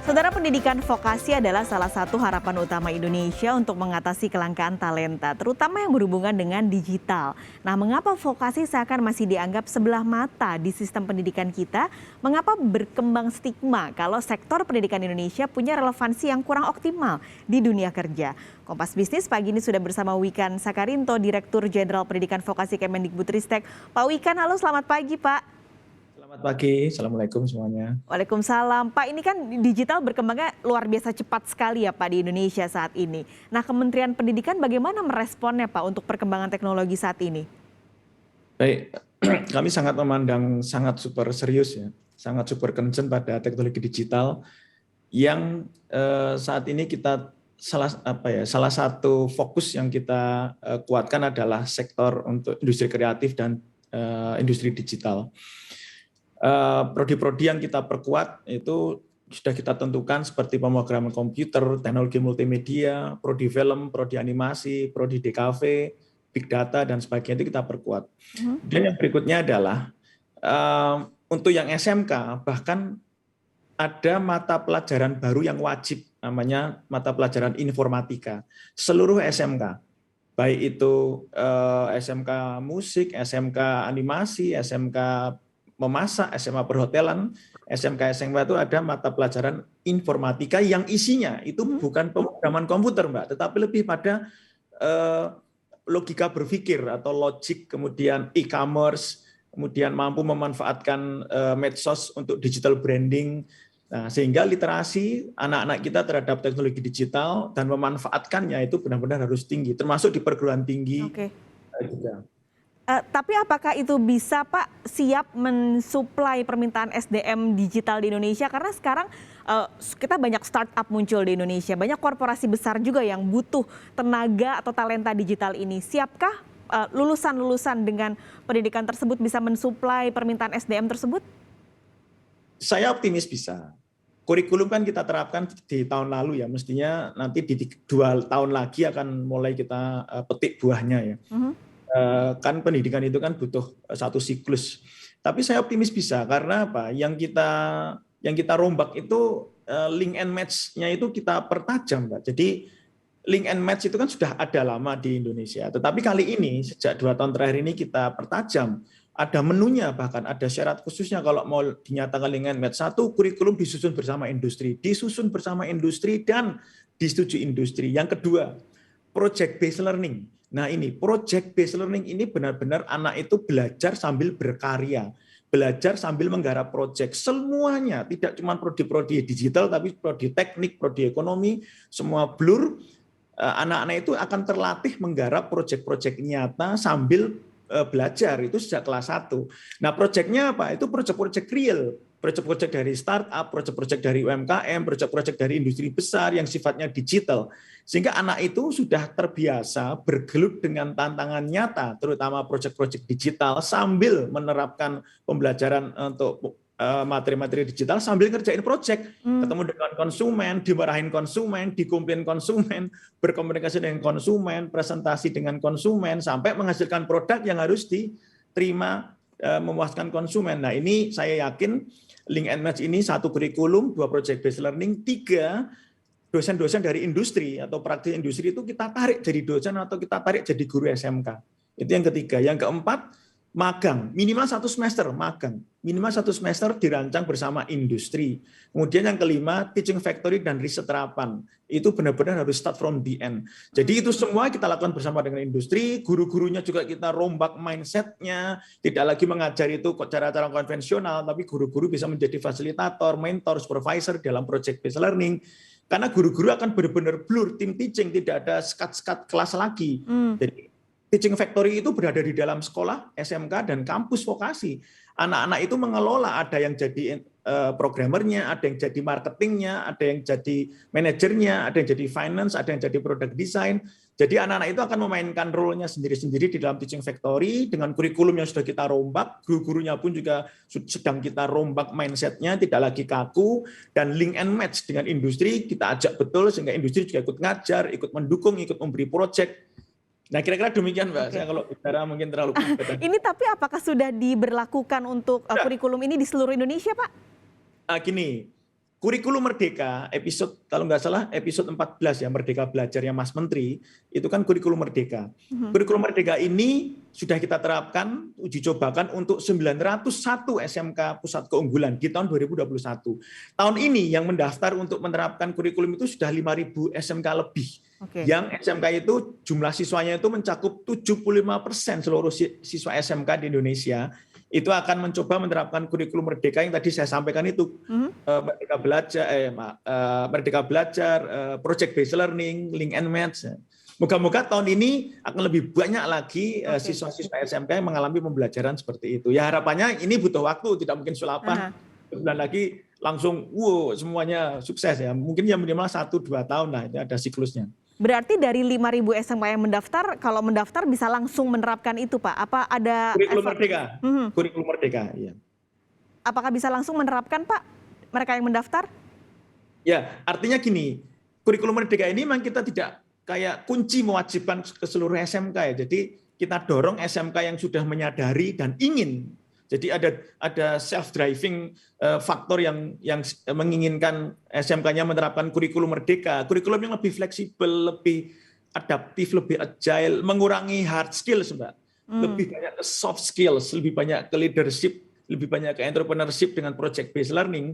Saudara, pendidikan vokasi adalah salah satu harapan utama Indonesia untuk mengatasi kelangkaan talenta, terutama yang berhubungan dengan digital. Nah, mengapa vokasi seakan masih dianggap sebelah mata di sistem pendidikan kita? Mengapa berkembang stigma kalau sektor pendidikan Indonesia punya relevansi yang kurang optimal di dunia kerja? Kompas Bisnis pagi ini sudah bersama Wikan Sakarinto, Direktur Jenderal Pendidikan Vokasi Kemendikbudristek. Pak Wikan, halo, selamat pagi Pak. Selamat pagi, Assalamualaikum semuanya. Waalaikumsalam. Pak, ini kan digital berkembangnya luar biasa cepat sekali ya Pak di Indonesia saat ini. Nah, Kementerian Pendidikan bagaimana meresponnya Pak untuk perkembangan teknologi saat ini? Baik, kami sangat memandang sangat super serius ya, sangat super concern pada teknologi digital yang saat ini kita salah satu fokus yang kita kuatkan adalah sektor untuk industri kreatif dan industri digital. Prodi-prodi yang kita perkuat itu sudah kita tentukan seperti pemrograman komputer, teknologi multimedia, prodi film, prodi animasi, prodi DKV, big data dan sebagainya itu kita perkuat. Dan yang berikutnya adalah untuk yang SMK bahkan ada mata pelajaran baru yang wajib, namanya mata pelajaran informatika. Seluruh SMK, baik itu SMK musik, SMK animasi, SMK memasak, SMA perhotelan, SMK itu ada mata pelajaran informatika yang isinya itu bukan pemrograman komputer, Mbak, tetapi lebih pada logika berpikir atau logik, kemudian e-commerce, kemudian mampu memanfaatkan medsos untuk digital branding. Nah, sehingga literasi anak-anak kita terhadap teknologi digital dan memanfaatkannya itu benar-benar harus tinggi, termasuk di perguruan tinggi juga. Tapi apakah itu bisa Pak siap mensuplai permintaan SDM digital di Indonesia? Karena sekarang kita banyak startup muncul di Indonesia, banyak korporasi besar juga yang butuh tenaga atau talenta digital ini. Siapkah lulusan-lulusan dengan pendidikan tersebut bisa mensuplai permintaan SDM tersebut? Saya optimis bisa. Kurikulum kan kita terapkan di tahun lalu ya, mestinya nanti di 2 tahun lagi akan mulai kita petik buahnya ya. Kan pendidikan itu kan butuh satu siklus. Tapi saya optimis bisa karena apa? Yang kita rombak itu link and match-nya itu kita pertajam, Mbak. Jadi link and match itu kan sudah ada lama di Indonesia. Tetapi kali ini sejak 2 tahun terakhir ini kita pertajam. Ada menunya, bahkan ada syarat khususnya kalau mau dinyatakan link and match. Satu, kurikulum disusun bersama industri dan disetujui industri. Yang kedua, project based learning. Nah, ini project based learning ini benar-benar anak itu belajar sambil berkarya, belajar sambil menggarap project. Semuanya, tidak cuma prodi-prodi digital, tapi prodi teknik, prodi ekonomi, semua blur. Anak-anak itu akan terlatih menggarap project-project nyata sambil belajar, itu sejak kelas 1. Nah, project-nya apa? Itu project-project real. Project-project dari startup, project-project dari UMKM, project-project dari industri besar yang sifatnya digital. Sehingga anak itu sudah terbiasa bergelut dengan tantangan nyata, terutama project-project digital sambil menerapkan pembelajaran untuk materi-materi digital sambil ngerjain project, ketemu dengan konsumen, dimarahin konsumen, dikomplain konsumen, berkomunikasi dengan konsumen, presentasi dengan konsumen, sampai menghasilkan produk yang harus diterima memuaskan konsumen. Nah, ini saya yakin link and match ini 1 kurikulum, 2 project based learning, 3 dosen-dosen dari industri atau praktik industri itu kita tarik jadi dosen atau kita tarik jadi guru SMK. Itu yang ketiga. Yang keempat, magang. Minimal 1 semester magang. Minimal 1 semester dirancang bersama industri. Kemudian yang kelima, teaching factory dan riset terapan. Itu benar-benar harus start from the end. Jadi itu semua kita lakukan bersama dengan industri, guru-gurunya juga kita rombak mindset-nya, tidak lagi mengajar itu cara-cara konvensional, tapi guru-guru bisa menjadi fasilitator, mentor, supervisor dalam project based learning. Karena guru-guru akan benar-benar blur, tim teaching, tidak ada sekat-sekat kelas lagi. Jadi teaching factory itu berada di dalam sekolah, SMK, dan kampus vokasi. Anak-anak itu mengelola, ada yang jadi programmernya, ada yang jadi marketingnya, ada yang jadi manajernya, ada yang jadi finance, ada yang jadi product design. Jadi anak-anak itu akan memainkan role-nya sendiri-sendiri di dalam teaching factory dengan kurikulum yang sudah kita rombak, guru-gurunya pun juga sedang kita rombak mindset-nya, tidak lagi kaku, dan link and match dengan industri, kita ajak betul sehingga industri juga ikut ngajar, ikut mendukung, ikut memberi project. Nah, kira-kira demikian, Mbak. Saya kalau bicara mungkin terlalu kompetensi. Ini tapi apakah sudah diberlakukan untuk kurikulum ini di seluruh Indonesia, Pak? Gini, kurikulum Merdeka episode kalau nggak salah episode 14 ya, Merdeka Belajarnya Mas Menteri, itu kan kurikulum Merdeka. Kurikulum Merdeka ini sudah kita terapkan, uji cobakan untuk 901 SMK Pusat Keunggulan di tahun 2021. Tahun ini yang mendaftar untuk menerapkan kurikulum itu sudah 5.000 SMK lebih. Yang SMK itu jumlah siswanya itu mencakup 75% seluruh siswa SMK di Indonesia. Itu akan mencoba menerapkan kurikulum Merdeka yang tadi saya sampaikan itu, Merdeka Belajar, Project Based Learning, Link and Match. Moga-moga tahun ini akan lebih banyak lagi siswa-siswa SMK yang mengalami pembelajaran seperti itu. Ya harapannya ini butuh waktu, tidak mungkin sulapan bulan lagi langsung semuanya sukses ya. Mungkin ya minimal 1-2 tahun lah, itu ada siklusnya. Berarti dari 5.000 SMK yang mendaftar, kalau mendaftar bisa langsung menerapkan itu, Pak? Apa ada kurikulum Merdeka? Kurikulum Merdeka, iya. Apakah bisa langsung menerapkan, Pak, mereka yang mendaftar? Ya, artinya gini, kurikulum Merdeka ini memang kita tidak kayak kunci mewajibkan ke seluruh SMK ya. Jadi kita dorong SMK yang sudah menyadari dan ingin. Jadi ada self-driving faktor yang menginginkan SMK-nya menerapkan kurikulum Merdeka, kurikulum yang lebih fleksibel, lebih adaptif, lebih agile, mengurangi hard skills, Mbak. Lebih banyak ke soft skills, lebih banyak ke leadership, lebih banyak ke entrepreneurship dengan project based learning.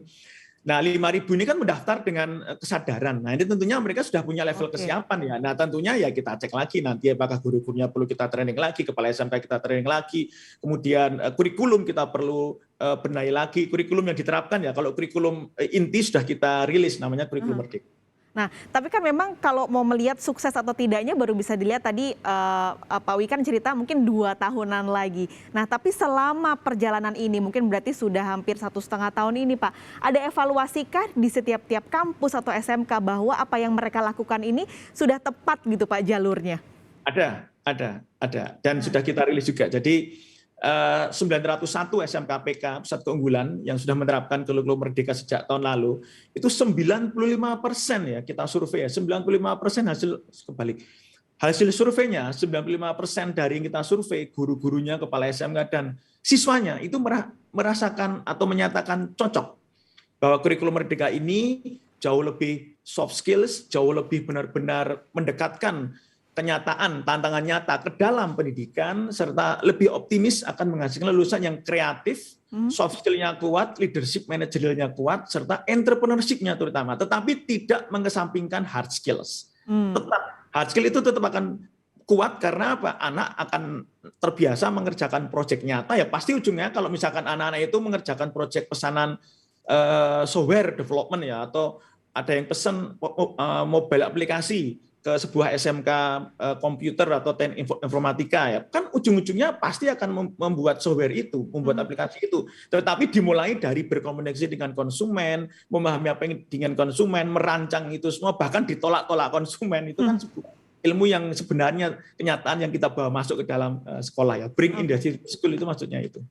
Nah, 5.000 ini kan mendaftar dengan kesadaran. Nah, ini tentunya mereka sudah punya level kesiapan ya. Nah, tentunya ya kita cek lagi nanti apakah guru-gurunya perlu kita training lagi, kepala SMK kita training lagi, kemudian kurikulum kita perlu benahi lagi, kurikulum yang diterapkan ya. Kalau kurikulum inti sudah kita rilis namanya kurikulum Merdeka. Nah, tapi kan memang kalau mau melihat sukses atau tidaknya baru bisa dilihat tadi Pak Wikan cerita mungkin 2 tahunan lagi. Nah, tapi selama perjalanan ini mungkin berarti sudah hampir 1,5 tahun ini, Pak. Ada evaluasikah di setiap kampus atau SMK bahwa apa yang mereka lakukan ini sudah tepat gitu, Pak, jalurnya? Ada. Dan sudah kita rilis juga. Jadi 901 SMK PK Pusat Keunggulan yang sudah menerapkan kurikulum Merdeka sejak tahun lalu, itu 95% ya kita survei ya, 95% hasil surveinya, 95% dari yang kita survei, guru-gurunya, kepala SMK dan siswanya itu merasakan atau menyatakan cocok bahwa kurikulum Merdeka ini jauh lebih soft skills, jauh lebih benar-benar mendekatkan kenyataan, tantangan nyata ke dalam pendidikan, serta lebih optimis akan menghasilkan lulusan yang kreatif, soft skill-nya kuat, leadership managerialnya kuat, serta entrepreneurship-nya terutama, tetapi tidak mengesampingkan hard skills. Tetap hard skill itu tetap akan kuat karena apa? Anak akan terbiasa mengerjakan proyek nyata, ya pasti ujungnya kalau misalkan anak-anak itu mengerjakan proyek pesanan software development ya, atau ada yang pesan mobile aplikasi ke sebuah SMK komputer atau informatika ya, kan ujung-ujungnya pasti akan membuat software itu, membuat aplikasi itu. Tetapi dimulai dari berkomunikasi dengan konsumen, memahami apa yang dengan konsumen, merancang itu semua, bahkan ditolak-tolak konsumen, itu kan sebuah ilmu yang sebenarnya kenyataan yang kita bawa masuk ke dalam sekolah ya. Bring industry school itu maksudnya itu.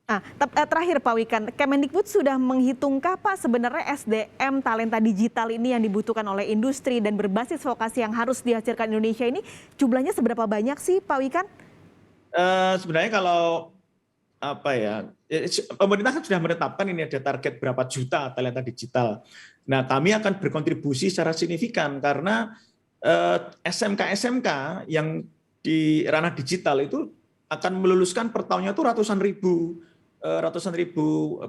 Terakhir Pak Wikan, Kemendikbud sudah menghitungkah Pak sebenarnya SDM talenta digital ini yang dibutuhkan oleh industri dan berbasis vokasi yang harus dihasilkan Indonesia ini jumlahnya seberapa banyak sih Pak Wikan? Sebenarnya kalau pemerintah kan sudah menetapkan ini ada target berapa juta talenta digital. Nah, kami akan berkontribusi secara signifikan karena SMK-SMK yang di ranah digital itu akan meluluskan per tahunnya itu ratusan ribu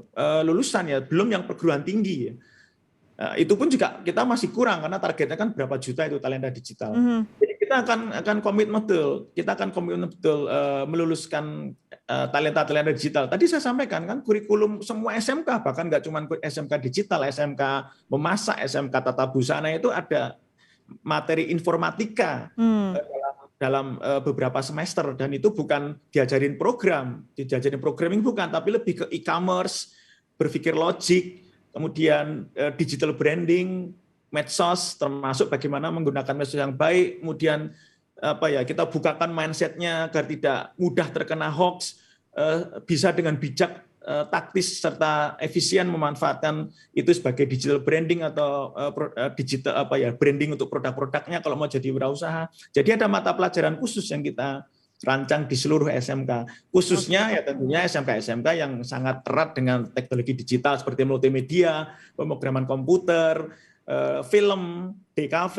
lulusan ya, belum yang perguruan tinggi ya. Itu pun juga kita masih kurang karena targetnya kan berapa juta itu talenta digital. Jadi kita akan komitmen betul meluluskan talenta digital. Tadi saya sampaikan kan kurikulum semua SMK, bahkan nggak cuma SMK digital, SMK memasak, SMK tata busana itu ada materi informatika dalam beberapa semester, dan itu bukan diajarin programming bukan, tapi lebih ke e-commerce, berpikir logik, kemudian digital branding, medsos, termasuk bagaimana menggunakan medsos yang baik, kemudian kita bukakan mindset-nya agar tidak mudah terkena hoax, bisa dengan bijak, taktis serta efisien memanfaatkan itu sebagai digital branding atau branding untuk produk-produknya kalau mau jadi wirausaha. Jadi ada mata pelajaran khusus yang kita rancang di seluruh SMK. Khususnya ya tentunya SMK-SMK yang sangat erat dengan teknologi digital seperti multimedia, pemrograman komputer, film, DKV,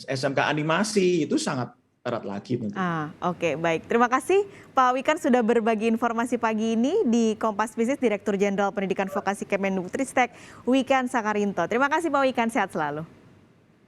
SMK animasi, itu sangat erat lagi tentunya. Oke, baik. Terima kasih Pak Wikan sudah berbagi informasi pagi ini di Kompas Bisnis, Direktur Jenderal Pendidikan Vokasi Kemendikbudristek, Wikan Sakarinto. Terima kasih Pak Wikan, sehat selalu.